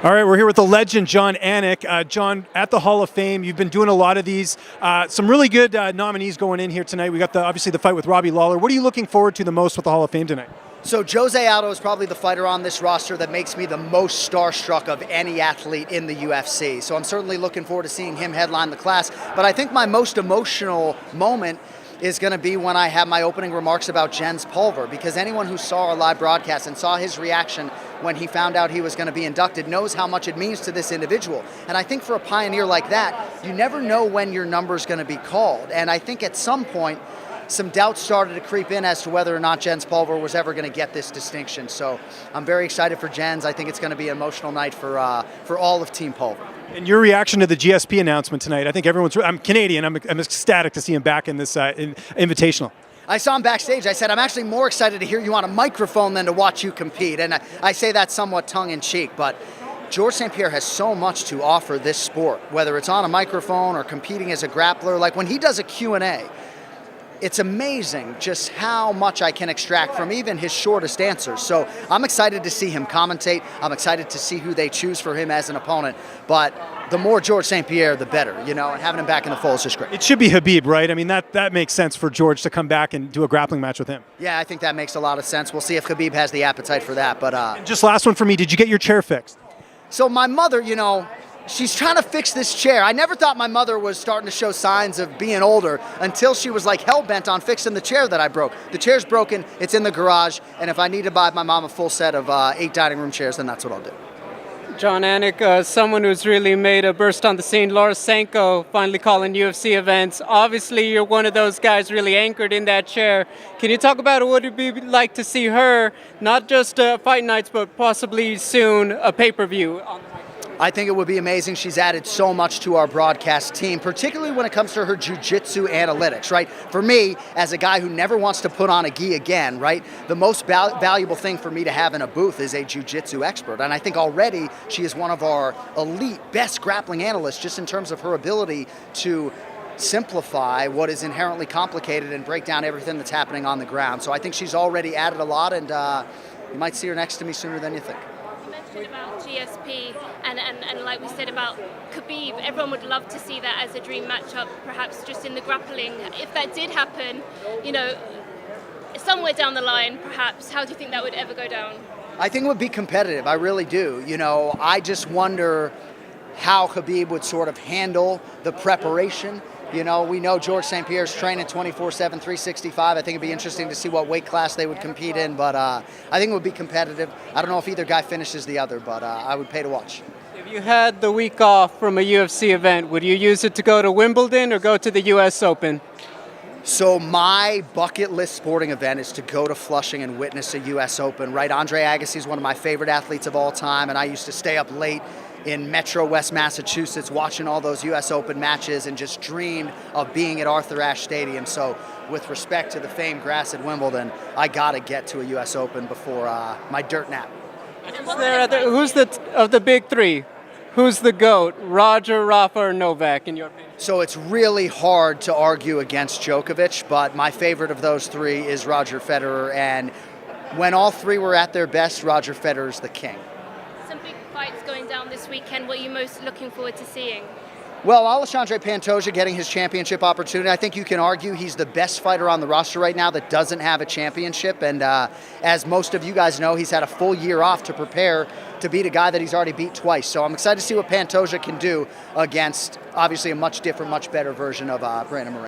All right, we're here with the legend, Jon Anik. Jon, at the Hall of Fame, you've been doing a lot of these. Some really good nominees going in here tonight. We got obviously the fight with Robbie Lawler. What are you looking forward to the most with the Hall of Fame tonight? So Jose Aldo is probably the fighter on this roster that makes me the most starstruck of any athlete in the UFC. So I'm certainly looking forward to seeing him headline the class. But I think my most emotional moment is going to be when I have my opening remarks about Jens Pulver, because anyone who saw our live broadcast and saw his reaction when he found out he was going to be inducted knows how much it means to this individual. And I think for a pioneer like that, you never know when your number is going to be called. And I think at some point, some doubts started to creep in as to whether or not Jens Pulver was ever going to get this distinction. So I'm very excited for Jens. I think it's going to be an emotional night for all of Team Pulver. And your reaction to the GSP announcement tonight, I think I'm Canadian, I'm ecstatic to see him back in this invitational. I saw him backstage. I said, I'm actually more excited to hear you on a microphone than to watch you compete. And I say that somewhat tongue-in-cheek, but Georges St Pierre has so much to offer this sport, whether it's on a microphone or competing as a grappler. Like when he does a Q&A, it's amazing just how much I can extract from even his shortest answers. So I'm excited to see him commentate. I'm excited to see who they choose for him as an opponent. But the more Georges St Pierre, the better, you know, and having him back in the fold is just great. It should be Khabib, right? I mean, that makes sense for George to come back and do a grappling match with him. Yeah, I think that makes a lot of sense. We'll see if Khabib has the appetite for that. But and just last one for me, did you get your chair fixed? So my mother, you know, she's trying to fix this chair. I never thought my mother was starting to show signs of being older until she was like hell-bent on fixing the chair that I broke. The chair's broken, it's in the garage, and if I need to buy my mom a full set of 8 dining room chairs, then that's what I'll do. Jon Anik, someone who's really made a burst on the scene. Sanko finally calling UFC events. Obviously, you're one of those guys really anchored in that chair. Can you talk about what it would be like to see her, not just fight nights, but possibly soon a pay-per-view on the mic? I think it would be amazing. She's added so much to our broadcast team, particularly when it comes to her jiu-jitsu analytics, right? For me, as a guy who never wants to put on a gi again, right, the most valuable thing for me to have in a booth is a jiu-jitsu expert. And I think already she is one of our elite, best grappling analysts just in terms of her ability to simplify what is inherently complicated and break down everything that's happening on the ground. So I think she's already added a lot, and you might see her next to me sooner than you think. About GSP and like we said about Khabib, everyone would love to see that as a dream matchup, perhaps just in the grappling. If that did happen, you know, somewhere down the line, perhaps, how do you think that would ever go down? I think it would be competitive. I really do. You know, I just wonder how Khabib would sort of handle the preparation. You know, we know Georges St Pierre's training 24/7, 365. I think it'd be interesting to see what weight class they would compete in, but I think it would be competitive. I don't know if either guy finishes the other, but I would pay to watch. If you had the week off from a UFC event, would you use it to go to Wimbledon or go to the US Open? So my bucket list sporting event is to go to Flushing and witness a US Open, right? Andre Agassi is one of my favorite athletes of all time, and I used to stay up late in Metro West Massachusetts watching all those US Open matches and just dreamed of being at Arthur Ashe Stadium. So with respect to the famed grass at Wimbledon, I got to get to a US Open before my dirt nap. Who's of the big three? Who's the GOAT? Roger, Rafa, or Novak, in your opinion? So it's really hard to argue against Djokovic, but my favorite of those three is Roger Federer. And when all three were at their best, Roger Federer's the king. Some big fights going down this weekend. What are you most looking forward to seeing? Well, Alexandre Pantoja getting his championship opportunity. I think you can argue he's the best fighter on the roster right now that doesn't have a championship. And as most of you guys know, he's had a full year off to prepare to beat a guy that he's already beat twice. So I'm excited to see what Pantoja can do against, obviously, a much different, much better version of Brandon Moreno.